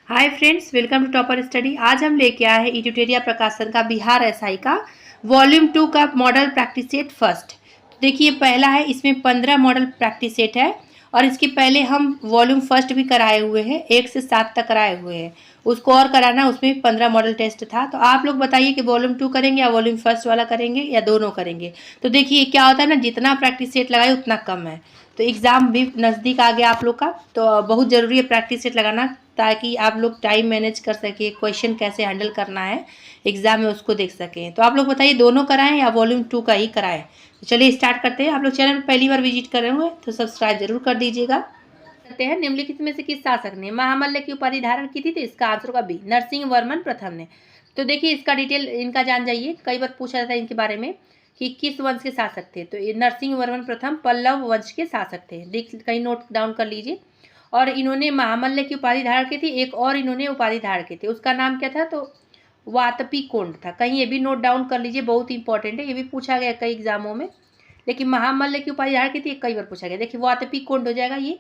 Hi friends, welcome to topper study. आज हम लेके आए हैं इटुटेरिया प्रकाशन का बिहार एसआई का वॉल्यूम 2 का मॉडल प्रैक्टिस सेट फर्स्ट। तो देखिए, पहला है, इसमें 15 मॉडल प्रैक्टिस सेट है और इसके पहले हम वॉल्यूम फर्स्ट भी कराए हुए हैं, 1 से 7 तक कराए हुए हैं। उसको और कराना, उसमें 15 मॉडल टेस्ट था। तो आप लोग बताइए कि वॉल्यूम 2 करेंगे या वॉल्यूम फर्स्ट वाला करेंगे या दोनों करेंगे। तो देखिए क्या होता है ना, जितना प्रैक्टिस सेट लगाए उतना कम है। तो एग्ज़ाम भी नज़दीक आ गया आप लोग का, तो बहुत ज़रूरी है प्रैक्टिस सेट लगाना, ताकि आप लोग टाइम मैनेज कर सके, क्वेश्चन कैसे हैंडल करना है एग्जाम में उसको देख सकें। तो आप लोग बताइए, दोनों कराएं या वॉल्यूम 2 का ही कराएं। तो चलिए स्टार्ट करते हैं। आप लोग चैनल पर पहली बार विजिट कर रहे होंगे तो सब्सक्राइब जरूर कर दीजिएगा। करते हैं, निम्नलिखित में से किस शासक ने महामल्ल की उपाधि धारण की थी? तो इसका आंसर होगा बी, नरसिंह वर्मन प्रथम ने। तो देखिए, इसका डिटेल इनका जान जाइए, कई बार पूछा जाता है इनके बारे में कि किस वंश के शासक थे। तो ये नरसिंह वर्मन प्रथम पल्लव वंश के शासक थे। देख, कहीं नोट डाउन कर लीजिए। और इन्होंने महामल्ल की उपाधि धारण की थी। एक और इन्होंने उपाधि धारण की थी, उसका नाम क्या था? तो वातपी कोंड था। कहीं ये भी नोट डाउन कर लीजिए, बहुत इंपॉर्टेंट है, ये भी पूछा गया कई एग्जामों में। लेकिन महामल्ल की उपाधि धारण की थी, कई बार पूछा गया। देखिए, वातपी कोंड हो जाएगा ये।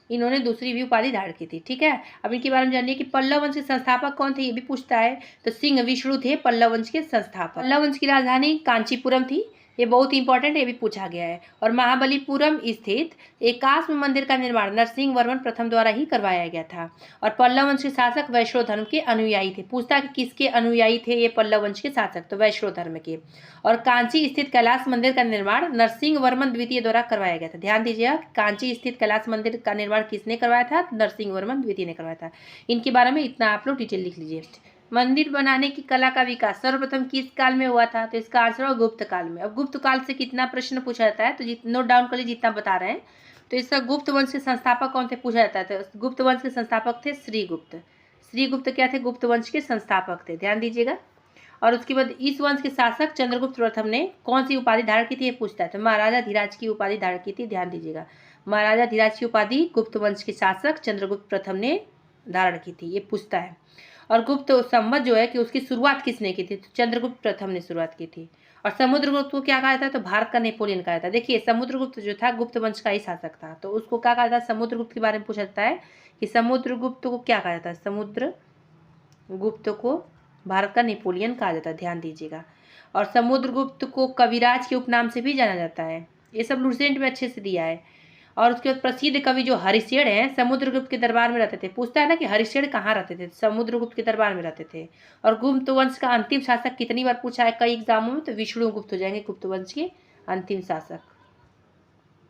इन्होंने दूसरी भी उपाधि धारण की थी। ठीक है, अब इनके बारे में जानिए कि पल्लव वंश के संस्थापक कौन थे, ये भी पूछता है। तो सिंह विष्णु थे पल्लव वंश के संस्थापक। पल्लव वंश की राजधानी कांचीपुरम थी, ये बहुत इंपॉर्टेंट है, ये भी पूछा गया है। और महाबलीपुरम स्थित एकाश्म मंदिर का निर्माण नरसिंह वर्मन प्रथम द्वारा ही करवाया गया था। और पल्लव वंश के शासक वैष्णव धर्म के अनुयायी थे। पूछता कि किसके अनुयायी थे ये पल्लव वंश के शासक? तो वैष्णव धर्म के। और कांची स्थित कैलाश मंदिर का निर्माण नरसिंह वर्मन द्वितीय द्वारा करवाया गया था। ध्यान दीजिएगा, कांची स्थित कैलाश मंदिर का निर्माण किसने करवाया था? नरसिंह वर्मन द्वितीय ने करवाया था। इनके बारे में इतना आप लोग डिटेल लिख लीजिए। मंदिर बनाने की कला का विकास सर्वप्रथम किस काल में हुआ था? तो इसका आंसर होगा गुप्त काल में। अब गुप्त काल से कितना प्रश्न पूछा जाता है, तो नोट डाउन कर लीजिए जितना बता रहे हैं। तो इसका गुप्त वंश के संस्थापक कौन थे पूछा जाता है। तो गुप्त वंश के संस्थापक थे श्रीगुप्त। श्रीगुप्त क्या थे? गुप्त वंश के संस्थापक थे, ध्यान दीजिएगा। और उसके बाद इस वंश के शासक चंद्रगुप्त प्रथम ने कौन सी उपाधि धारण की थी, ये पूछता है। तो महाराजा धीराज की उपाधि धारण की थी, ध्यान दीजिएगा। महाराजा धीराज की उपाधि गुप्त वंश के शासक चंद्रगुप्त प्रथम ने धारण की थी, ये पूछता है। और गुप्त संवत जो है कि उसकी शुरुआत किसने की थी? तो चंद्रगुप्त प्रथम ने शुरुआत की थी। और समुद्रगुप्त को क्या कहा था? तो भारत का नेपोलियन कहा था। देखिए, समुद्रगुप्त जो था गुप्त वंश का ही शासक था, तो उसको क्या कहा था? समुद्रगुप्त के बारे में पूछा जाता है कि समुद्रगुप्त को क्या कहा जाता है? समुद्रगुप्त को भारत का नेपोलियन कहा जाता है, ध्यान दीजिएगा। और समुद्रगुप्त को कविराज के उपनाम से भी जाना जाता है। ये सब लुसेंट में अच्छे से दिया है। और उसके बाद प्रसिद्ध कवि जो हरिशेण हैं समुद्रगुप्त के दरबार में रहते थे। पूछता है ना कि हरिशेण कहाँ रहते थे? समुद्रगुप्त के दरबार में रहते थे। और गुप्त वंश का अंतिम शासक कितनी बार पूछा है कई एग्जामों में? तो विष्णुगुप्त हो जाएंगे गुप्त वंश के अंतिम शासक।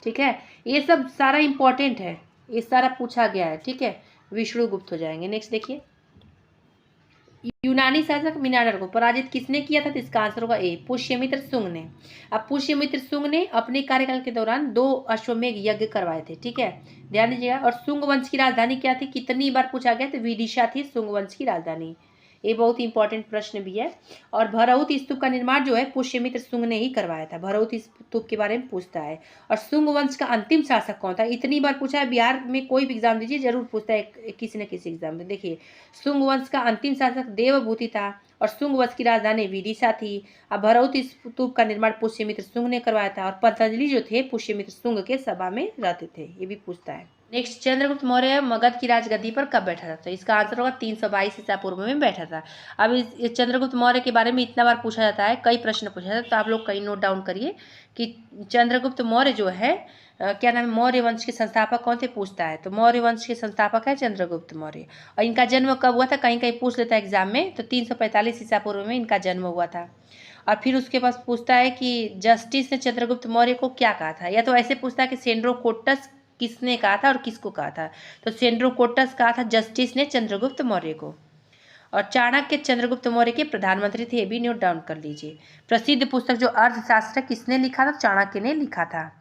ठीक है, ये सब सारा इंपॉर्टेंट है, ये सारा पूछा गया है। ठीक है, विष्णुगुप्त हो जाएंगे। नेक्स्ट देखिए, यूनानी शासक मिनांडर को पराजित किसने किया था? तो इसका आंसर होगा ए, पुष्यमित्र शुंग ने। अब पुष्यमित्र शुंग ने अपने कार्यकाल के दौरान 2 अश्वमेध यज्ञ करवाए थे। ठीक है, ध्यान दीजिएगा। और शुंग वंश की राजधानी क्या थी? कितनी बार पूछा गया? तो विदिशा थी शुंग वंश की राजधानी। ये बहुत इंपॉर्टेंट प्रश्न भी है। और भरहुत स्तूप का निर्माण जो है पुष्यमित्र शुंग ने ही करवाया था। भरहुत स्तूप के बारे में पूछता है। और शुंग वंश का अंतिम शासक कौन था? इतनी बार पूछा है, बिहार में कोई भी एग्जाम दीजिए जरूर पूछता है किसी न किसी एग्जाम में। देखिए, शुंग वंश का अंतिम शासक देवभूति था। और शुंग वंश की राजधानी विदिशा थी। अब भरहुत स्तूप का निर्माण पुष्यमित्र शुंग ने करवाया था। और पतंजलि जो थे पुष्यमित्र शुंग के सभा में रहते थे, ये भी पूछता है। नेक्स्ट, चंद्रगुप्त मौर्य मगध की राजगद्दी पर कब बैठा था? तो इसका आंसर होगा 322 ईसा पूर्व में बैठा था। अब इस चंद्रगुप्त मौर्य के बारे में इतना बार पूछा जाता है, कई प्रश्न पूछा जाता है, तो आप लोग कहीं नोट डाउन करिए कि चंद्रगुप्त मौर्य जो है क्या नाम है, मौर्य वंश के संस्थापक कौन थे पूछता है। तो मौर्य वंश के संस्थापक है चंद्रगुप्त मौर्य। और इनका जन्म कब हुआ था? कहीं कहीं पूछ लेता है एग्जाम में। तो 345 ईसा पूर्व में इनका जन्म हुआ था। और फिर उसके पास पूछता है कि जस्टिस ने चंद्रगुप्त मौर्य को क्या कहा था, या तो ऐसे पूछता है कि सेंड्रोकोटस किसने कहा था और किसको कहा था। तो सेंड्रोकोटस कहा था जस्टिस ने चंद्रगुप्त मौर्य को। और चाणक्य चंद्रगुप्त मौर्य के प्रधानमंत्री थे, ये भी नोट डाउन कर लीजिए। प्रसिद्ध पुस्तक जो अर्थशास्त्र किसने लिखा था? चाणक्य ने लिखा था।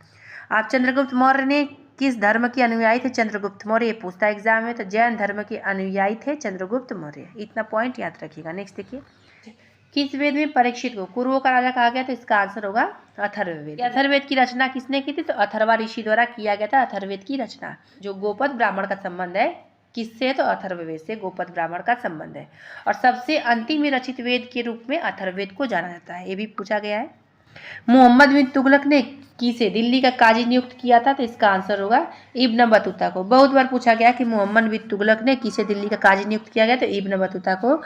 आप चंद्रगुप्त मौर्य ने किस धर्म के अनुयायी थे चंद्रगुप्त मौर्य? ये पूछता है एग्जाम में। तो जैन धर्म के अनुयायी थे चंद्रगुप्त मौर्य। इतना पॉइंट याद रखिएगा। नेक्स्ट देखिए, किस वेद में परीक्षित को कुरुओं का राजा कहा गया? तो इसका आंसर होगा अथर्ववेद। अथर्ववेद की रचना किसने की थी? तो अथर्वा ऋषि द्वारा किया गया था अथर्ववेद की रचना। जो गोपद ब्राह्मण का संबंध है किससे? तो अथर्ववेद से गोपद ब्राह्मण का संबंध है। और सबसे अंतिम में रचित वेद के रूप में अथर्ववेद को जाना जाता है, ये भी पूछा गया है। मोहम्मद बिन तुगलक ने किसे दिल्ली का काजी नियुक्त किया था? तो इसका आंसर होगा इब्न बतूता को। बहुत बार पूछा गया कि मोहम्मद बिन तुगलक ने किसे दिल्ली का काजी नियुक्त किया गया? तो इब्न बतूता को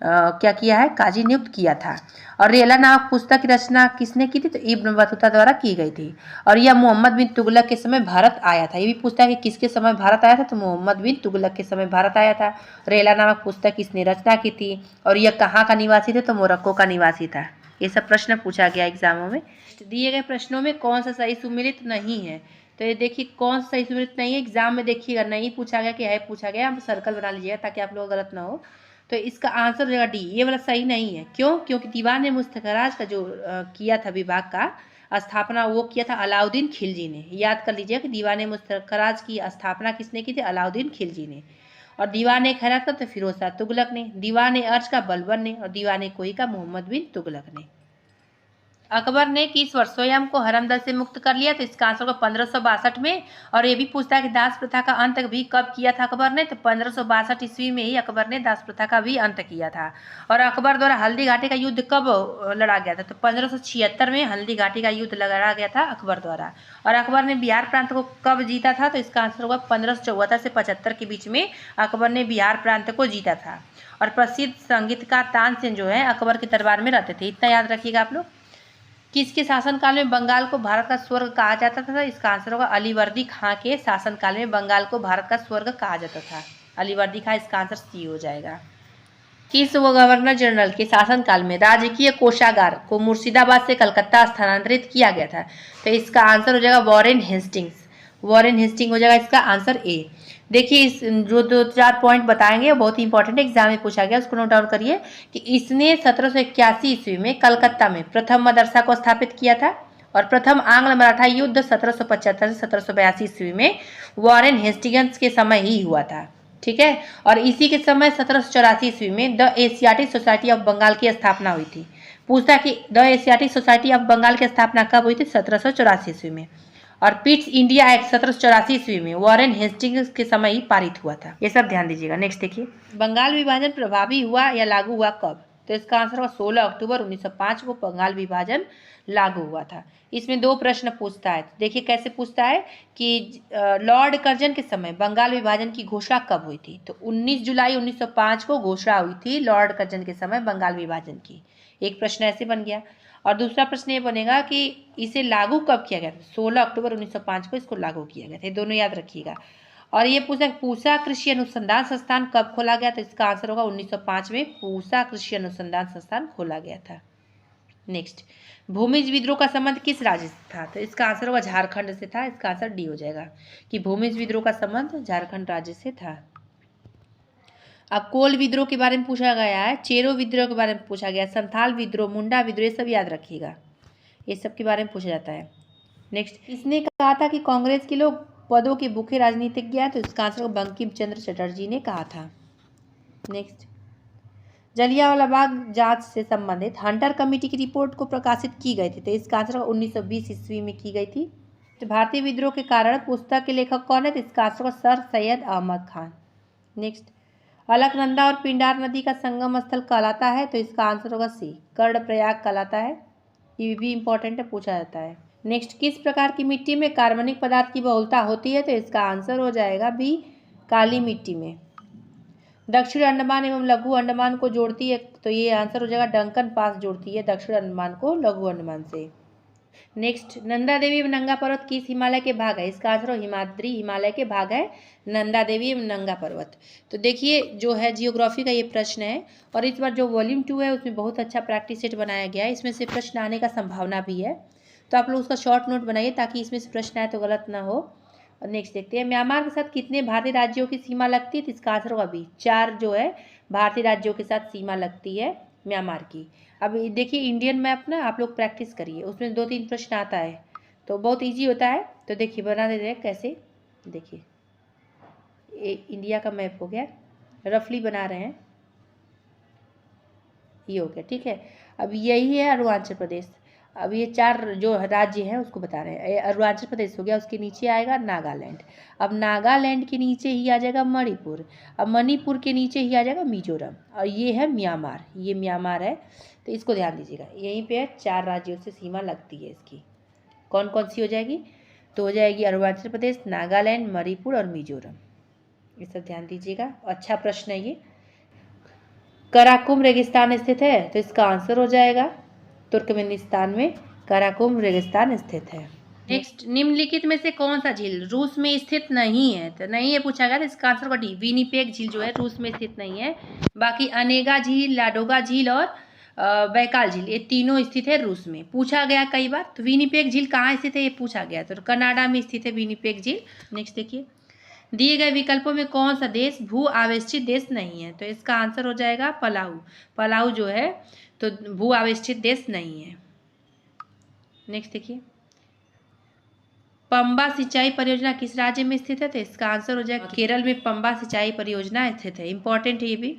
क्या किया है? काजी नियुक्त किया था। और रेला नामक पुस्तक की रचना किसने की थी? तो इब्न बतूता द्वारा की गई थी। और यह मोहम्मद बिन तुगलक के समय भारत आया था। ये भी पूछता है कि किसके समय भारत आया था? तो मोहम्मद बिन तुगलक के समय भारत आया था। रेला नामक पुस्तक किसने रचना की थी? और यह कहाँ का निवासी थे? तो मोरक्को का निवासी था। ये सब प्रश्न पूछा गया एग्जामों में। दिए गए प्रश्नों में कौन सा सही सुमेलित नहीं है? तो ये देखिए कौन सा सही सुमेलित नहीं है, एग्जाम में देखिएगा नहीं पूछा गया कि है पूछा गया, आप सर्कल बना लीजिएगा ताकि आप लोग गलत ना हो। तो इसका आंसर हो जाएगा डी, ये वाला सही नहीं है। क्यों? क्योंकि दीवान मुस्तखराज का जो किया था विभाग का स्थापना वो किया था अलाउद्दीन खिलजी ने। याद कर लीजिए कि दीवान मुस्तखराज की स्थापना किसने की थी? अलाउद्दीन खिलजी ने। और दीवान खैरात का तो फिरोज शाह तुगलक ने, दीवान अर्ज का बलबन ने, और दीवान कोई का मोहम्मद बिन तुगलक ने। अकबर ने किस वर्ष स्वयं को हरमदर्द से मुक्त कर लिया? तो इसका आंसर होगा 1562 में। और ये भी पूछता है कि दास प्रथा का अंत भी कब किया था अकबर ने? तो 1562 ईस्वी में ही अकबर ने दास प्रथा का भी अंत किया था। और अकबर द्वारा हल्दी घाटी का युद्ध कब लड़ा गया था? तो 1576 में हल्दी घाटी का युद्ध लड़ा गया था अकबर द्वारा। और अकबर ने बिहार प्रांत को कब जीता था? तो इसका आंसर होगा 1574 से 75 के बीच में अकबर ने बिहार प्रांत को जीता था। और प्रसिद्ध संगीतकार तानसेन जो है अकबर के दरबार में रहते थे, इतना याद रखिएगा आप लोग। किसके शासनकाल में बंगाल को भारत का स्वर्ग कहा जाता था? इसका आंसर होगा अलीवर्दी खां के शासनकाल में बंगाल को भारत का स्वर्ग कहा जाता था। अलीवर्दी खां, इसका आंसर सी हो जाएगा। किस गवर्नर जनरल के शासनकाल में राजकीय कोषागार को मुर्शिदाबाद से कलकत्ता स्थानांतरित किया गया था? तो इसका आंसर हो जाएगा वॉरेन हेस्टिंग्स। वॉरेन हेस्टिंग हो जाएगा इसका आंसर ए। देखिए इस जो 2-4 पॉइंट बताएंगे बहुत ही इंपॉर्टेंट एग्जाम में पूछा गया, उसको नोट डाउन करिए कि इसने 1781 ईस्वी में कलकत्ता में प्रथम मदरसा को स्थापित किया था। और प्रथम आंग्ल मराठा युद्ध 1775 से 1782 ईस्वी में वॉरेन हेस्टिंग्स के समय ही हुआ था। ठीक है। और इसी के समय 1784 ईस्वी में the Asiatic Society of Bengal की स्थापना हुई थी। पूछता कि the Asiatic Society of Bengal की स्थापना कब हुई थी? 1784 ईस्वी में। और पिट्स इंडिया एक्ट 1784 ईस्वी में वॉरेन हेस्टिंग्स के समय ही पारित हुआ था। ये सब ध्यान दीजिएगा। नेक्स्ट देखिए, बंगाल विभाजन प्रभावी हुआ या लागू हुआ कब? तो इसका आंसर होगा 16 अक्टूबर 1905 को बंगाल विभाजन लागू हुआ था। इसमें 2 प्रश्न पूछता है। देखिए कैसे पूछता है कि लॉर्ड कर्जन के समय बंगाल विभाजन की घोषणा कब हुई थी? तो 19 जुलाई 1905 को घोषणा हुई थी लॉर्ड कर्जन के समय बंगाल विभाजन की। एक प्रश्न ऐसे बन गया। और दूसरा प्रश्न ये बनेगा कि इसे लागू कब किया गया? 16 अक्टूबर 1905 को इसको लागू किया गया था। ये दोनों याद रखिएगा। और ये पूसा कृषि अनुसंधान संस्थान कब खोला गया? तो इसका आंसर होगा 1905 में पूसा कृषि अनुसंधान संस्थान खोला गया था। नेक्स्ट, भूमिज विद्रोह का संबंध किस राज्य से था? तो इसका आंसर होगा झारखंड से था। इसका आंसर डी हो जाएगा कि भूमिज विद्रोह का संबंध झारखंड राज्य से था। अब कोल विद्रोह के बारे में पूछा गया है, चेरो विद्रोह के बारे में पूछा गया, संथाल विद्रोह, मुंडा विद्रोह, ये सब याद रखिएगा। ये सब के बारे में पूछा जाता है। नेक्स्ट, इसने कहा था कि कांग्रेस के लोग पदों के भूखे राजनीतिज्ञ हैं? तो इसका आंसर बंकिम चंद्र चटर्जी ने कहा था। नेक्स्ट, जलियांवाला बाग जांच से संबंधित हंटर कमेटी की रिपोर्ट को प्रकाशित की गई थी? तो इसका आंसर 1920 ईस्वी में की गई थी। तो भारतीय विद्रोह के कारण पुस्तक के लेखक कौन है? तो इसका answer Sir Syed Ahmed Khan. Next, Alaknanda और पिंडार नदी का संगम स्थल कहलाता है? तो इसका आंसर होगा सी, कर्णप्रयाग कहलाता है। ये भी इंपॉर्टेंट है, पूछा जाता है। नेक्स्ट, किस प्रकार की मिट्टी में कार्बनिक पदार्थ की बहुलता होती है? तो इसका आंसर हो जाएगा बी, काली मिट्टी में। दक्षिण अंडमान एवं लघु अंडमान को जोड़ती है? तो ये आंसर हो जाएगा डंकन पास जोड़ती है दक्षिण अंडमान को लघु अंडमान से। नेक्स्ट, नंदा देवी एवं नंगा पर्वत किस हिमालय के भाग है? इसका आंसर हिमाद्री हिमालय के भाग है नंदा देवी एवं नंगा पर्वत। तो देखिए जो है जियोग्राफी का ये प्रश्न है। और इस बार जो वॉल्यूम 2 है उसमें बहुत अच्छा प्रैक्टिस सेट बनाया गया है। इसमें से प्रश्न आने का संभावना भी है, तो आप लोग उसका शॉर्ट नोट बनाइए ताकि इसमें से प्रश्न आए तो गलत ना हो। और नेक्स्ट देखते हैं, म्यांमार के साथ कितने भारतीय राज्यों की सीमा लगती है? तो इसका आंसर होगा बी, 4 जो है भारतीय राज्यों के साथ सीमा लगती है म्यांमार की। अब देखिए इंडियन मैप ना आप लोग प्रैक्टिस करिए, उसमें 2-3 प्रश्न आता है तो बहुत इजी होता है। तो देखिए बना देते हैं कैसे। देखिए इंडिया का मैप हो गया, रफली बना रहे हैं, ये हो गया। ठीक है, अब यही है अरुणाचल प्रदेश। अब ये 4 जो राज्य हैं उसको बता रहे हैं। अरुणाचल प्रदेश हो गया, उसके नीचे आएगा नागालैंड। अब नागालैंड के नीचे ही आ जाएगा मणिपुर। अब मणिपुर के नीचे ही आ जाएगा मिजोरम, और ये है म्यांमार, ये म्यांमार है। तो इसको ध्यान दीजिएगा, यहीं पे 4 राज्यों से सीमा लगती है इसकी। कौन कौन सी हो जाएगी? तो हो जाएगी अरुणाचल प्रदेश, नागालैंड, मणिपुर और मिजोरम। ये सब ध्यान दीजिएगा, अच्छा प्रश्न है ये। कराकुम रेगिस्तान स्थित है, तो इसका आंसर हो जाएगा तुर्कमेनिस्तान में कराकुम रेगिस्तान स्थित है। नेक्स्ट, निम्नलिखित में से कौन सा झील रूस में स्थित नहीं है? तो नहीं है पूछा गया, तो इसका आंसर होगा डी, विनिपेग झील जो है रूस में स्थित नहीं है। बाकी अनेगा झील, लाडोगा झील और बैकाल झील, ये तीनों स्थित है रूस में। पूछा गया कई बार, तो विनिपेग झील कहाँ स्थित है ये पूछा गया, तो कनाडा में स्थित है विनिपेग झील। नेक्स्ट देखिए, दिए गए विकल्पों में कौन सा देश भू आवेष्टित देश नहीं है? तो इसका आंसर हो जाएगा पलाऊ। पलाऊ जो है तो भू आवेष्टित देश नहीं है। नेक्स्ट देखिए, पंबा सिंचाई परियोजना किस राज्य में स्थित है? तो इसका आंसर हो जाएगा केरल में पंबा सिंचाई परियोजना स्थित है। इंपॉर्टेंट है ये भी।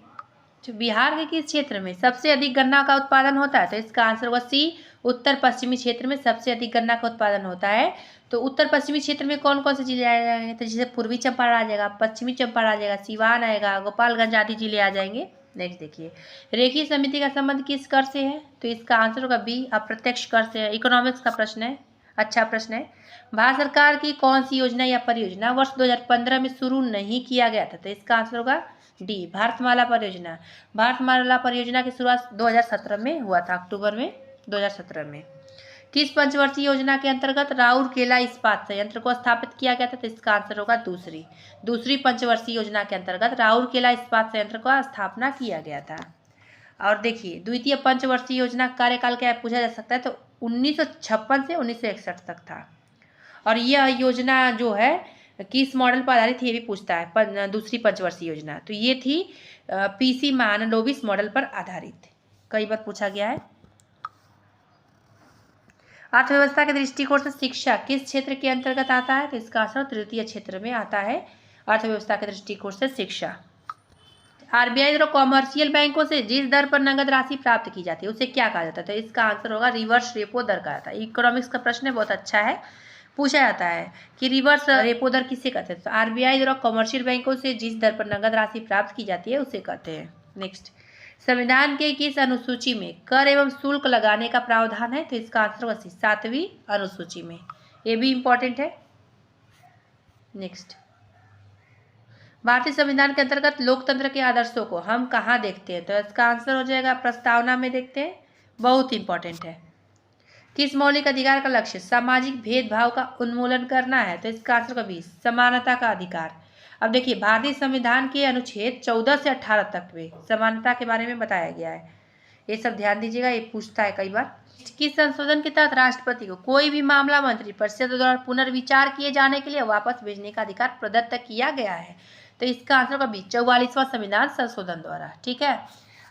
तो बिहार के किस क्षेत्र में सबसे अधिक गन्ना का उत्पादन होता है? तो इसका आंसर होगा सी, उत्तर पश्चिमी क्षेत्र में सबसे अधिक गन्ना का उत्पादन होता है। तो उत्तर पश्चिमी क्षेत्र में कौन कौन से जिले आ जाएंगे? तो जैसे पूर्वी चंपारण आ जाएगा, पश्चिमी चंपारण आ जाएगा, सिवान आएगा, गोपालगंज आदि जिले आ जाएंगे। नेक्स्ट देखिए, रेखीय समिति का संबंध किस कर से है? तो इसका आंसर होगा बी, अप्रत्यक्ष कर से है। इकोनॉमिक्स का प्रश्न है, अच्छा प्रश्न है। भारत सरकार की कौन सी योजना या परियोजना वर्ष 2015 में शुरू नहीं किया गया था? तो इसका आंसर होगा डी, भारतमाला परियोजना। भारतमाला परियोजना की शुरुआत 2017 में हुआ था, अक्टूबर में 2017 में। किस पंचवर्षीय योजना के अंतर्गत राउरकेला इस्पात संयंत्र को स्थापित किया गया था? तो इसका आंसर होगा दूसरी पंचवर्षीय योजना के अंतर्गत राउरकेला इस्पात संयंत्र का स्थापना किया गया था। और देखिए, द्वितीय पंचवर्षीय योजना कार्यकाल क्या पूछा जा सकता है? तो 1956 से 1961 तक था। और यह योजना जो है किस मॉडल पर आधारित, ये भी पूछता है दूसरी पंचवर्षीय योजना। तो ये थी पीसी महालनोबिस मॉडल पर आधारित, कई बार पूछा गया है। अर्थव्यवस्था के दृष्टिकोण से शिक्षा किस क्षेत्र के अंतर्गत आता है? तो इसका आंसर तृतीय क्षेत्र में आता है, अर्थव्यवस्था के दृष्टिकोण से शिक्षा। आरबीआई द्वारा कॉमर्शियल बैंकों से जिस दर पर नगद राशि प्राप्त की जाती है उसे क्या कहा जाता है? तो इसका आंसर होगा रिवर्स रेपो दर कहा जाता है। इकोनॉमिक्स का प्रश्न है, बहुत अच्छा है, पूछा जाता है कि रिवर्स रेपो दर किसे कहते हैं? तो आरबीआई द्वारा कॉमर्शियल बैंकों से जिस दर पर नगद राशि प्राप्त की जाती है उसे कहते हैं। नेक्स्ट, संविधान के किस अनुसूची में कर एवं शुल्क लगाने का प्रावधान है? तो इसका आंसर होगा 7वीं अनुसूची में, ये भी इंपॉर्टेंट है। नेक्स्ट, भारतीय संविधान के अंतर्गत लोकतंत्र के आदर्शों को हम कहाँ देखते हैं? तो इसका आंसर हो जाएगा प्रस्तावना में देखते हैं, बहुत इंपॉर्टेंट है। किस मौलिक अधिकार का लक्ष्य सामाजिक भेदभाव का उन्मूलन करना है? तो इसका आंसर होगा 20, समानता का अधिकार। अब देखिए, भारतीय संविधान के अनुच्छेद 14 से 18 तक में समानता के बारे में बताया गया है, ये सब ध्यान दीजिएगा, ये पूछता है कई बार। किस संशोधन के तहत राष्ट्रपति को कोई भी मामला मंत्रिपरिषद द्वारा पुनर्विचार किए जाने के लिए वापस भेजने का अधिकार प्रदत्त किया गया है? तो इसका आंसर होगा बी, 44वां संविधान संशोधन द्वारा। ठीक है,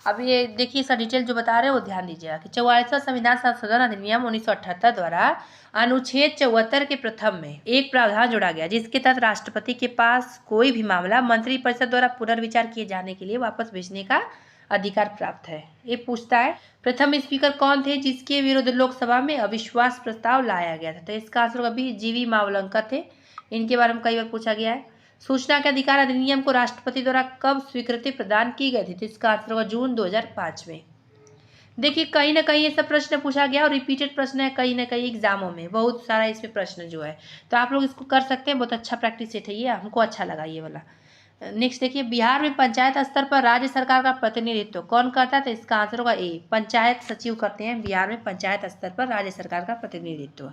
अब ये देखिए, इसका डिटेल जो बता रहे हैं वो ध्यान दीजिएगा कि 44वां संविधान संशोधन अधिनियम 1978 द्वारा अनुच्छेद 74 के प्रथम में एक प्रावधान जोड़ा गया जिसके तहत राष्ट्रपति के पास कोई भी मामला मंत्रिपरिषद द्वारा पुनर्विचार किए जाने के लिए वापस भेजने का अधिकार प्राप्त है। ये पूछता है प्रथम स्पीकर कौन थे जिसके विरुद्ध लोकसभा में अविश्वास प्रस्ताव लाया गया था? तो इसका आंसर होगा बी, जीवी मावलंकर थे, इनके बारे में कई बार पूछा गया है। सूचना के अधिकार अधिनियम को राष्ट्रपति द्वारा कब स्वीकृति प्रदान की गई थी? तो इसका आंसर होगा जून 2005 में। देखिए, कहीं ना कहीं ये सब प्रश्न पूछा गया और रिपीटेड प्रश्न है कहीं ना कहीं एग्जामों में, बहुत सारा इसमें प्रश्न जो है, तो आप लोग इसको कर सकते हैं, बहुत अच्छा प्रैक्टिस सेट है ये, हमको अच्छा लगा ये वाला। नेक्स्ट देखिए, बिहार में पंचायत स्तर पर राज्य सरकार का प्रतिनिधित्व कौन करता है? तो इसका आंसर होगा ए, पंचायत सचिव करते हैं बिहार में पंचायत स्तर पर राज्य सरकार का प्रतिनिधित्व।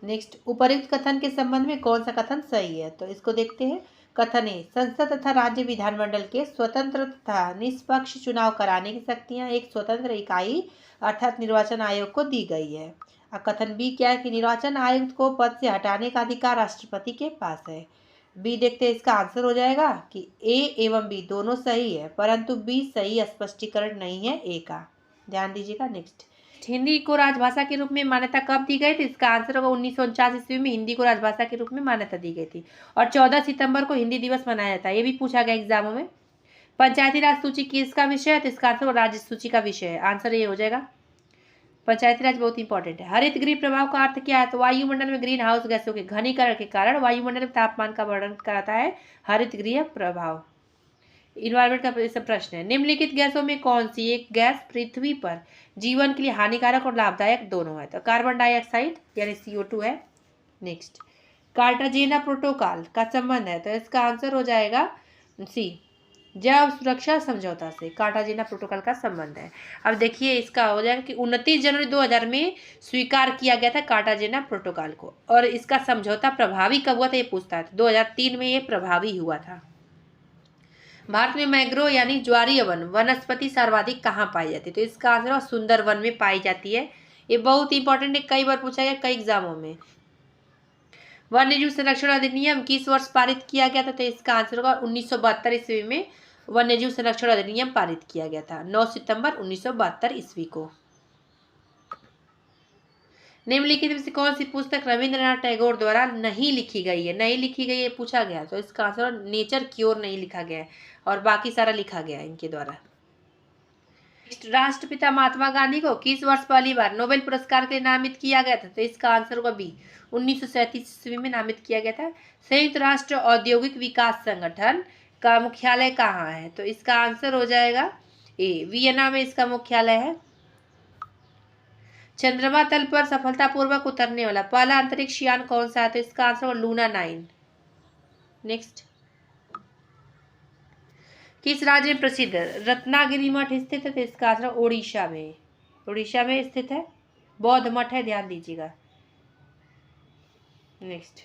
नेक्स्ट, उपर्युक्त कथन के संबंध में कौन सा कथन सही है? तो इसको देखते हैं। कथन ए, संसद तथा राज्य विधानमंडल के स्वतंत्र तथा निष्पक्ष चुनाव कराने की शक्तियां एक स्वतंत्र इकाई अर्थात निर्वाचन आयोग को दी गई है। और कथन बी क्या है कि निर्वाचन आयुक्त को पद से हटाने का अधिकार राष्ट्रपति के पास है। बी देखते हैं, इसका आंसर हो जाएगा कि ए एवं बी दोनों सही है, परंतु बी सही स्पष्टीकरण नहीं है ए का, ध्यान दीजिएगा। नेक्स्ट, हिंदी को राजभाषा के रूप में मान्यता कब दी गई थी? इसका आंसर होगा 1949 ईस्वी में हिंदी को राजभाषा के रूप में मान्यता दी गई थी और 14 सितंबर को हिंदी दिवस मनाया जाता है, ये भी पूछा गया एग्जामों में। पंचायती राज सूची किसका विषय है? तो इसका आंसर राज्य सूची का विषय है, आंसर ये हो जाएगा। पंचायती राज बहुत इंपॉर्टेंट है। हरित गृह प्रभाव का अर्थ क्या है? तो वायुमंडल में ग्रीन हाउस गैसों के घनीकरण के कारण वायुमंडल में तापमान का वर्णन कराता है हरित गृह प्रभाव। इन्वायरमेंट का सब प्रश्न है। निम्नलिखित गैसों में कौन सी एक गैस पृथ्वी पर जीवन के लिए हानिकारक और लाभदायक दोनों है? तो कार्बन डाइऑक्साइड यानी CO2 है। नेक्स्ट, कार्टाजेना प्रोटोकॉल का संबंध है, तो इसका आंसर हो जाएगा सी, जैव सुरक्षा समझौता से कार्टाजेना प्रोटोकॉल का संबंध है। अब देखिए इसका हो जाएगा कि 29 जनवरी 2000 में स्वीकार किया गया था कार्टाजेना प्रोटोकॉल को, और इसका समझौता प्रभावी कब हुआ था ये पूछता है। 2003 में ये प्रभावी हुआ था। भारत में मैंग्रोव यानी ज्वारीय वन वनस्पति सर्वाधिक कहाँ पाई जाती है? तो इसका आंसर है सुंदरवन में पाई जाती है। ये बहुत इंपॉर्टेंट है, कई बार पूछा गया कई एग्जामों में। वन्यजीव संरक्षण अधिनियम किस वर्ष पारित किया गया था? तो इसका आंसर होगा 1972 ईस्वी में वन्यजीव संरक्षण अधिनियम पारित किया गया था, 9 सितंबर 1972 ईस्वी को। निम्नलिखित में से कौन सी पुस्तक रविंद्रनाथ टैगोर द्वारा नहीं लिखी गई है? नहीं लिखी गई है पूछा गया, तो इसका आंसर नेचर क्योर नहीं लिखा गया है, और बाकी सारा लिखा गया है इनके द्वारा। राष्ट्रपिता महात्मा गांधी को किस वर्ष पहली बार नोबेल पुरस्कार के लिए नामित किया गया था? तो इसका आंसर होगा बी, 1937 ईस्वी में नामित किया गया था। संयुक्त राष्ट्र औद्योगिक विकास संगठन का मुख्यालय कहाँ है? तो इसका आंसर हो जाएगा ए, वियना में इसका मुख्यालय है। चंद्रमा तल पर सफलतापूर्वक उतरने वाला पहला अंतरिक्ष यान कौन सा है? तो इसका आंसर लूना 9। नेक्स्ट, किस राज्य में प्रसिद्ध रत्नागिरी मठ स्थित है? तो इसका आंसर ओडिशा में, ओडिशा में स्थित है, बौद्ध मठ है, ध्यान दीजिएगा। नेक्स्ट,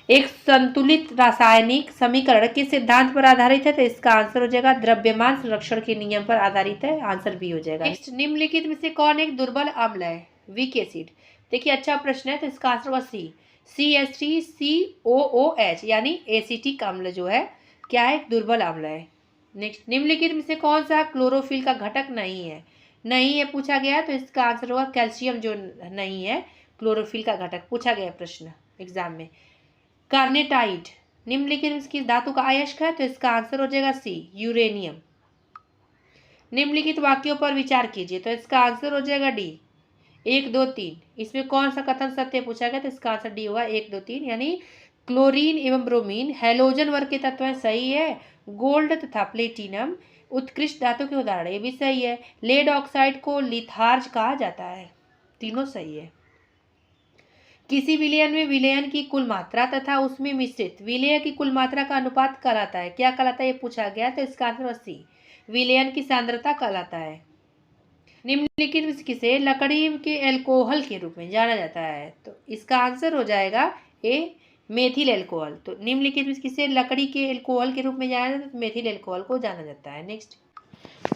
एक संतुलित रासायनिक समीकरण किस सिद्धांत पर आधारित है? तो इसका आंसर हो जाएगा द्रव्यमान संरक्षण के नियम पर आधारित है, आंसर बी हो जाएगा। नेक्स्ट, निम्नलिखित में से कौन एक दुर्बल अम्ल है? Weak acid. देखिए अच्छा प्रश्न है, तो इसका आंसर होगा सी, CH3COOH यानी एसिटिक अम्ल जो है क्या है? एक दुर्बल अम्ल है। नेक्स्ट, निम्नलिखित में से कौन सा क्लोरोफिल का घटक नहीं है? नहीं है पूछा गया, तो इसका आंसर होगा कैल्शियम जो नहीं है क्लोरोफिल का घटक, पूछा गया प्रश्न एग्जाम में। कार्नेटाइट निम्नलिखित में किस धातु का अयस्क है? तो इसका आंसर हो जाएगा सी, यूरेनियम। निम्नलिखित वाक्यों पर विचार कीजिए, तो इसका आंसर हो जाएगा डी, 1, 2, 3। इसमें कौन सा कथन सत्य पूछा गया? तो इसका आंसर डी होगा, 1, 2, 3। यानी क्लोरीन एवं ब्रोमीन हैलोजन वर्ग के तत्व हैं, सही है। गोल्ड तथा प्लेटिनम उत्कृष्ट धातु के उदाहरण, ये भी सही है। लेड ऑक्साइड को लिथार्ज कहा जाता है, तीनों सही है। किसी विलयन में विलयन की कुल मात्रा तथा उसमें मिश्रित विलय की कुल मात्रा का अनुपात कहलाता है, क्या कहलाता है ये पूछा गया, तो इसका आंसर सी, विलयन की सांद्रता कहलाता है। निम्नलिखित में किसे लकड़ी के एल्कोहल के रूप में जाना जाता है? तो इसका आंसर हो जाएगा ए, मेथिल एल्कोहल। तो निम्नलिखित में किसे लकड़ी के एल्कोहल के रूप में जाना जाता है? तो मेथिल एल्कोहल को जाना जाता है। नेक्स्ट,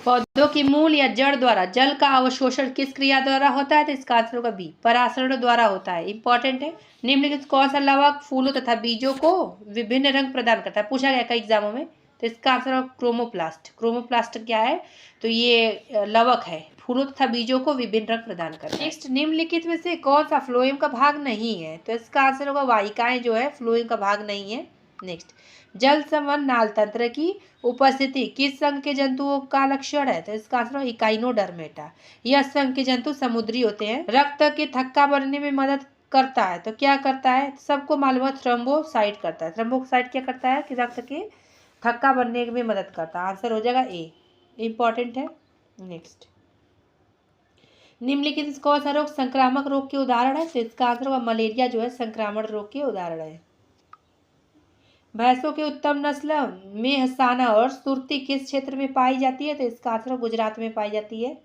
पौधों की मूल या जड़ द्वारा जल का अवशोषण किस क्रिया द्वारा होता है? तो इसका आंसर होगा बी, परासरण द्वारा होता है, इंपॉर्टेंट है। निम्नलिखित कौन सा लवक फूलों तथा बीजों को विभिन्न रंग प्रदान करता है? पूछा गया कई एग्जामों में, तो इसका आंसर होगा क्रोमोप्लास्ट। क्रोमोप्लास्ट क्या है? तो ये लवक है, फूलों तथा बीजों को विभिन्न रंग प्रदान करता है। नेक्स्ट, निम्नलिखित में से कौन सा फ्लोएम का भाग नहीं है? तो इसका आंसर होगा वाहिकाएं जो है फ्लोएम का भाग नहीं है। नेक्स्ट, जल संवहन नाल तंत्र की उपस्थिति किस संघ के जंतुओं का लक्षण है? तो इसका आंसर है इकाइनोडर्मेटा। यह संघ के जंतु समुद्री होते हैं। रक्त के थक्का बनने में मदद करता है, तो क्या करता है? सबको मालूम है, थ्रोम्बोसाइट करता है। थ्रोम्बोसाइट क्या करता है? कि रक्त के थक्का बनने में मदद करता है, आंसर हो जाएगा ए, इंपॉर्टेंट है। नेक्स्ट, निम्नलिखित कौन सा रोग संक्रामक रोग के उदाहरण है? तो इसका आंसर होगा मलेरिया जो है संक्रामक रोग के उदाहरण है। भैंसों के उत्तम नस्ल मेहसाना और सुरती किस क्षेत्र में पाई जाती है? तो इसका आंसर गुजरात में पाई जाती है।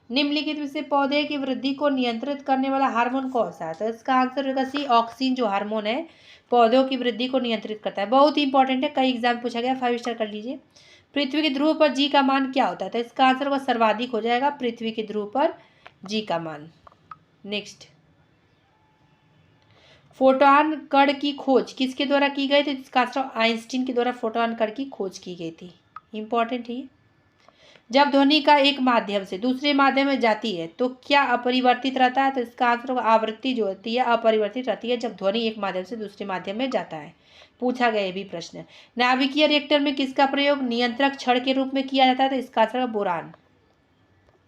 निम्नलिखित में से पौधे की वृद्धि को नियंत्रित करने वाला हार्मोन कौन सा है? तो इसका आंसर होगा सी, ऑक्सीन जो हार्मोन है पौधों की वृद्धि को नियंत्रित करता है, बहुत ही इंपॉर्टेंट है, कई एग्जाम पूछा गया, 5 स्टार कर लीजिए। पृथ्वी के ध्रुव पर जी का मान क्या होता है? तो इसका आंसर होगा सर्वाधिक हो जाएगा, पृथ्वी के ध्रुव पर जी का मान। नेक्स्ट, फोटॉन कण की खोज किसके द्वारा की गई थी? इसका आंसर आइंस्टीन के द्वारा फोटॉन कण की खोज की गई थी, इंपॉर्टेंट है। जब ध्वनि का एक माध्यम से दूसरे माध्यम में जाती है तो क्या अपरिवर्तित रहता है? तो इसका आंसर होगा आवृत्ति जो होती है अपरिवर्तित रहती है जब ध्वनि एक माध्यम से दूसरे माध्यम में जाता है, पूछा गया ये भी प्रश्न। नाभिकीय रिएक्टर में किसका प्रयोग नियंत्रक छड़ के रूप में किया जाता है? तो इसका आंसर होगा बोरान।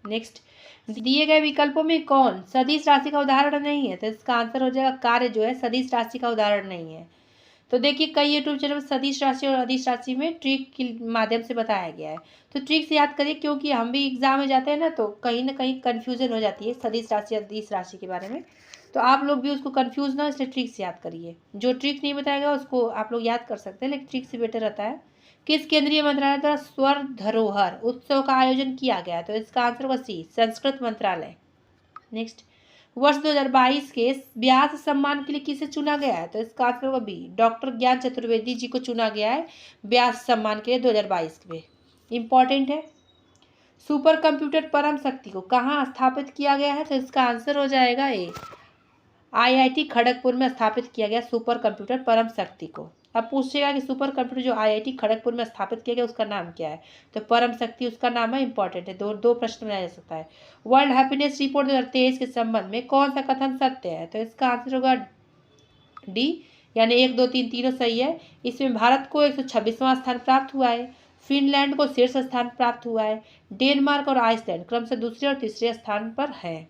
नेक्स्ट, दिए गए विकल्पों में कौन सदिश राशि का उदाहरण नहीं है? तो इसका आंसर हो जाएगा कार्य जो है सदिश राशि का उदाहरण नहीं है। तो देखिए कई यूट्यूब चैनल सदिश राशि और अदिश राशि में ट्रिक के माध्यम से बताया गया है। तो ट्रिक से याद करिए, क्योंकि हम भी एग्जाम में जाते हैं ना, तो कहीं ना कहीं कन्फ्यूजन हो जाती है सदिश राशि अदिश राशि के बारे में। तो आप लोग भी उसको कन्फ्यूज ना, इसलिए ट्रिक से याद करिए। जो ट्रिक नहीं बताएगा उसको आप लोग याद कर सकते हैं, लेकिन ट्रिक से बेटर रहता है। किस केंद्रीय मंत्रालय द्वारा स्वर धरोहर उत्सव का आयोजन किया गया? तो इसका आंसर होगा सी, संस्कृत मंत्रालय। नेक्स्ट, वर्ष 2022 के व्यास सम्मान के लिए किसे चुना गया है? तो इसका आंसर होगा बी, डॉक्टर ज्ञान चतुर्वेदी जी को चुना गया है व्यास सम्मान के लिए 2022 में। इंपॉर्टेंट है। सुपर कंप्यूटर परम शक्ति को कहाँ स्थापित किया गया है? तो इसका आंसर हो जाएगा ए, आईआईटी खड़गपुर में स्थापित किया गया सुपर कंप्यूटर परम शक्ति को। अब पूछेगा कि सुपर कंप्यूटर जो आईआईटी खड़गपुर में स्थापित किया गया उसका नाम क्या है? तो परम शक्ति उसका नाम है। इंपॉर्टेंट है, दो प्रश्न बनाया जा सकता है। वर्ल्ड हैप्पीनेस रिपोर्ट 2023 के संबंध में कौन सा कथन सत्य है? तो इसका आंसर होगा डी, यानी 1, 2, 3 तीनों सही है। इसमें भारत को 126वां स्थान प्राप्त हुआ है, फिनलैंड को शीर्ष स्थान प्राप्त हुआ है, डेनमार्क और आइसलैंड क्रमशः दूसरे और तीसरे स्थान पर है।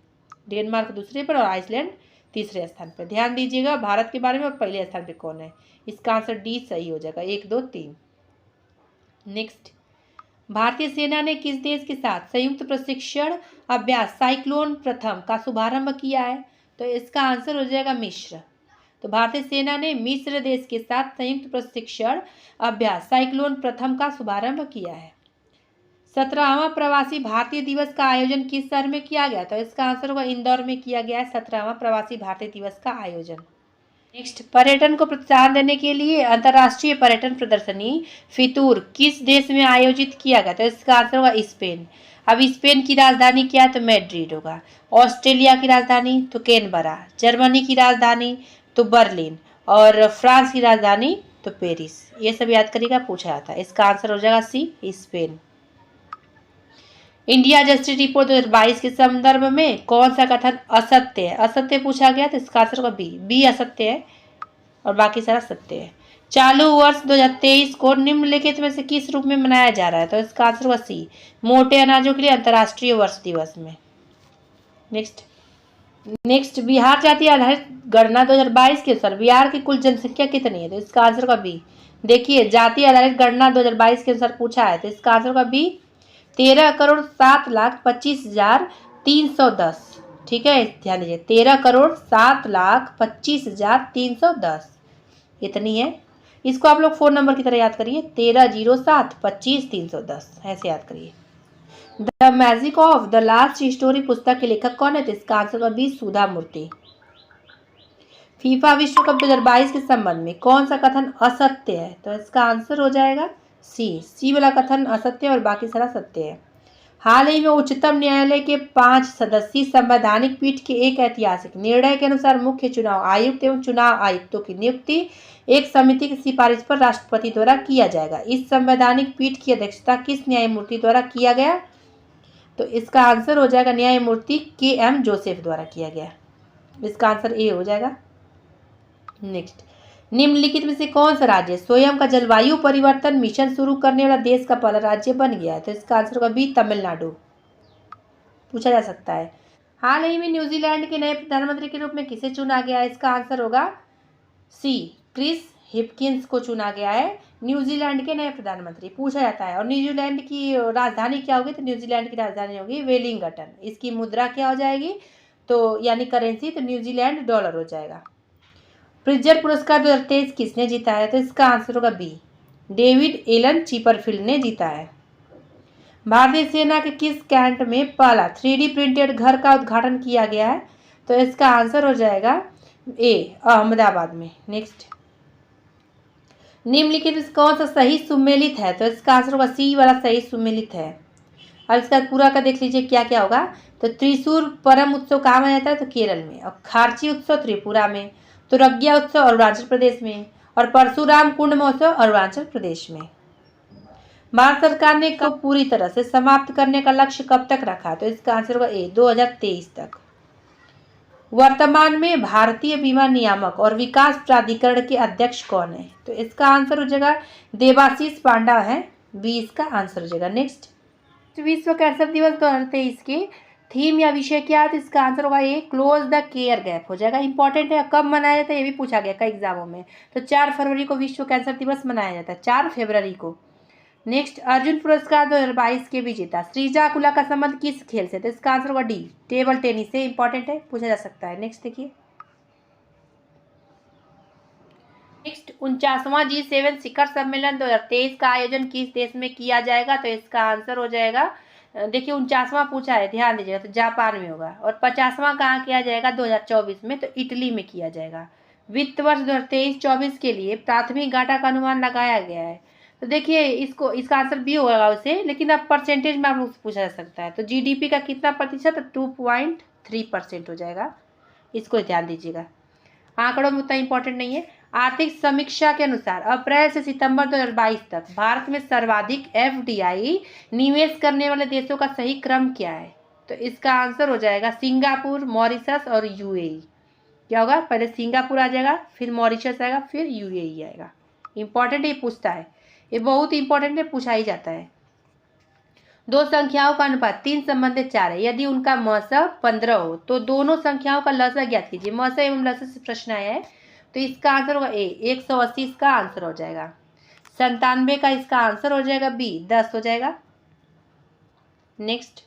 डेनमार्क दूसरे पर और आइसलैंड तीसरे स्थान पर। ध्यान दीजिएगा भारत के बारे में, और पहले स्थान पे कौन है। इसका आंसर डी सही हो जाएगा, 1, 2, 3। नेक्स्ट, भारतीय सेना ने किस देश के साथ संयुक्त प्रशिक्षण अभ्यास साइक्लोन प्रथम का शुभारंभ किया है? तो इसका आंसर हो जाएगा मिस्र। तो भारतीय सेना ने मिस्र देश के साथ संयुक्त प्रशिक्षण अभ्यास साइक्लोन प्रथम का शुभारंभ किया है। 17वां प्रवासी भारतीय दिवस का आयोजन किस शहर में किया गया? तो इसका आंसर होगा इंदौर में किया गया है 17वां प्रवासी भारतीय दिवस का आयोजन। नेक्स्ट, पर्यटन को प्रोत्साहन देने के लिए अंतर्राष्ट्रीय पर्यटन प्रदर्शनी फितूर किस देश में आयोजित किया गया? तो इसका आंसर होगा स्पेन। अब स्पेन की राजधानी क्या है? तो मैड्रिड होगा। ऑस्ट्रेलिया की राजधानी तो कैनबरा, जर्मनी की राजधानी तो बर्लिन, और फ्रांस की राजधानी तो पेरिस। ये सब याद करिएगा, पूछा जाता है। इसका आंसर हो जाएगा सी, स्पेन। इंडिया जस्टिस रिपोर्ट 2022 के संदर्भ में कौन सा कथन असत्य है? असत्य पूछा गया, तो इसका आंसर होगा बी असत्य है और बाकी सारा सत्य है। चालू वर्ष 2023 को निम्नलिखित में से किस रूप में मनाया जा रहा है? तो इसका आंसर होगा सी, मोटे अनाजों के लिए अंतर्राष्ट्रीय वर्ष दिवस में। नेक्स्ट, बिहार जाति आधारित गणना 2022 के अनुसार बिहार की कुल जनसंख्या कितनी है? तो इसका आंसर होगा बी। देखिए जाति आधारित गणना 2022 के अनुसार पूछा है, तो इसका आंसर होगा बी, 13,07,25,310। ठीक है, ध्यान दीजिए, 13,07,25,310 इतनी है। इसको आप लोग फोन नंबर की तरह याद करिए, 13,07,25,310 ऐसे याद करिए। The magic of the last story पुस्तक के लेखक कौन है? तो इसका आंसर होगा बी, सुधा मूर्ति। फीफा विश्व कप 2022 के संबंध में कौन सा कथन असत्य है? तो इसका आंसर हो जाएगा सी वाला कथन असत्य और बाकी सारा सत्य है। हाल ही में उच्चतम न्यायालय के 5 सदस्यीय संवैधानिक पीठ के एक ऐतिहासिक निर्णय के अनुसार मुख्य चुनाव आयुक्त एवं चुनाव आयुक्तों की नियुक्ति एक समिति की सिफारिश पर राष्ट्रपति द्वारा किया जाएगा। इस संवैधानिक पीठ की अध्यक्षता किस न्यायमूर्ति द्वारा किया गया? तो इसका आंसर हो जाएगा न्यायमूर्ति KM जोसेफ द्वारा किया गया। इसका आंसर ए हो जाएगा। नेक्स्ट, निम्नलिखित में से कौन सा राज्य स्वयं का जलवायु परिवर्तन मिशन शुरू करने वाला देश का पहला राज्य बन गया है? तो इसका आंसर होगा बी, तमिलनाडु। पूछा जा सकता है। हाल ही में न्यूजीलैंड के नए प्रधानमंत्री के रूप में किसे चुना गया है? इसका आंसर होगा सी, क्रिस हिपकिंस को चुना गया है न्यूजीलैंड के नए प्रधानमंत्री। पूछा जाता है। और न्यूजीलैंड की राजधानी क्या होगी? तो न्यूजीलैंड की राजधानी होगी वेलिंगटन। इसकी मुद्रा क्या हो जाएगी? तो यानी करेंसी, तो न्यूजीलैंड डॉलर हो जाएगा। प्रिट्जर पुरस्कार 2023 किसने जीता है? तो इसका आंसर होगा बी, डेविड एलन चिपरफील्ड ने जीता है। भारतीय सेना के किस कैंट में पहला 3D प्रिंटेड घर का उद्घाटन किया गया है? तो इसका आंसर हो जाएगा ए, अहमदाबाद में। नेक्स्ट, निम्नलिखित में कौन सा सही सुमेलित है? तो इसका आंसर होगा सी वाला सही सुमेलित है। अब इसका पूरा का देख लीजिए क्या क्या होगा। तो त्रिशूर परम उत्सव कहाँ मनाया जाता है? तो केरल में। और खारची उत्सव त्रिपुरा में, तो रग्या उत्सव अरुणाचल प्रदेश में, और परशुराम कुंड महोत्सव अरुणाचल प्रदेश में। भारत सरकार ने कब पूरी तरह से समाप्त करने का लक्ष्य कब तक रखा? तो इसका आंसर होगा ए, 2023 तक। वर्तमान में भारतीय बीमा नियामक और विकास प्राधिकरण के अध्यक्ष कौन है? तो इसका आंसर हो जाएगा देवाशीष पांडा है, बी इसका आंसर हो जाएगा। नेक्स्ट, विश्व कैंसर दिवस 2023 के थीम या विषय क्या है, तो इसका आंसर होगा ए, क्लोज द केयर गैप हो जाएगा। इंपॉर्टेंट है, कब मनाया जाता है ये भी पूछा गया कई एग्जामों में। तो 4 फरवरी को विश्व कैंसर दिवस मनाया जाता है, 4 फरवरी को। नेक्स्ट, अर्जुन पुरस्कार 2022 के विजेता श्रीजा कुला का संबंध किस खेल से, तो इसका आंसर होगा डी, टेबल टेनिस से। इंपॉर्टेंट है, पूछा जा सकता है। नेक्स्ट देखिए, नेक्स्ट 49वां G7 शिखर सम्मेलन 2023 का आयोजन किस देश में किया जाएगा, तो इसका आंसर हो जाएगा, देखिए 49वां पूछा है, ध्यान दीजिएगा, तो जापान में होगा। और 50वां कहाँ किया जाएगा, 2024 में, तो इटली में किया जाएगा। वित्त वर्ष 2023-24 के लिए प्राथमिक घाटा का अनुमान लगाया गया है, तो देखिए इसको, इसका आंसर बी होगा उसे, लेकिन अब परसेंटेज में आप लोग से पूछा जा सकता है। तो जीडीपी का कितना प्रतिशत, 2.3% हो जाएगा, इसको ध्यान दीजिएगा। आंकड़ों में उतना इंपॉर्टेंट नहीं है। आर्थिक समीक्षा के अनुसार अप्रैल से सितंबर 2022 तक भारत में सर्वाधिक एफडीआई निवेश करने वाले देशों का सही क्रम क्या है, तो इसका आंसर हो जाएगा सिंगापुर, मॉरिशस और यूएई। क्या होगा, पहले सिंगापुर आ जाएगा, फिर मॉरिशस आएगा, फिर यूएई आएगा। इंपॉर्टेंट ये पूछता है, ये बहुत इंपॉर्टेंट है, पूछा ही जाता है। दो संख्याओं का अनुपात 3 संबंधित 4 है, यदि उनका मस 15 हो तो दोनों संख्याओं का लसा ज्ञात कीजिए। मस एवं लसा से प्रश्न आया है, तो इसका आंसर होगा ए, 180 इसका आंसर हो जाएगा। 97 का इसका आंसर हो जाएगा बी, 10 हो जाएगा। नेक्स्ट,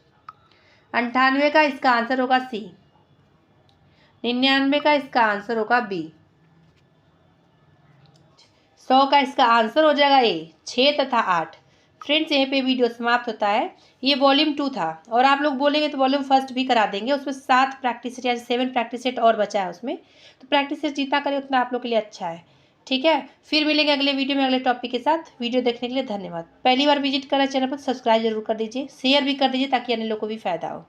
98 का इसका आंसर होगा सी, 99 का इसका आंसर होगा बी, 100 का इसका आंसर हो जाएगा ए, 6 तथा 8। फ्रेंड्स, यहीं पे वीडियो समाप्त होता है। ये वॉल्यूम 2 था, और आप लोग बोलेंगे तो वॉल्यूम 1 भी करा देंगे। उसमें 7 प्रैक्टिस सेट या 7 प्रैक्टिस सेट और बचा है उसमें, तो प्रैक्टिस सेट जितना करें उतना आप लोग के लिए अच्छा है। ठीक है, फिर मिलेंगे अगले वीडियो में अगले टॉपिक के साथ। वीडियो देखने के लिए धन्यवाद। पहली बार विजिट कर रहे चैनल पर सब्सक्राइब जरूर कर दीजिए, शेयर भी कर दीजिए ताकि अन्य लोगों को भी फायदा हो।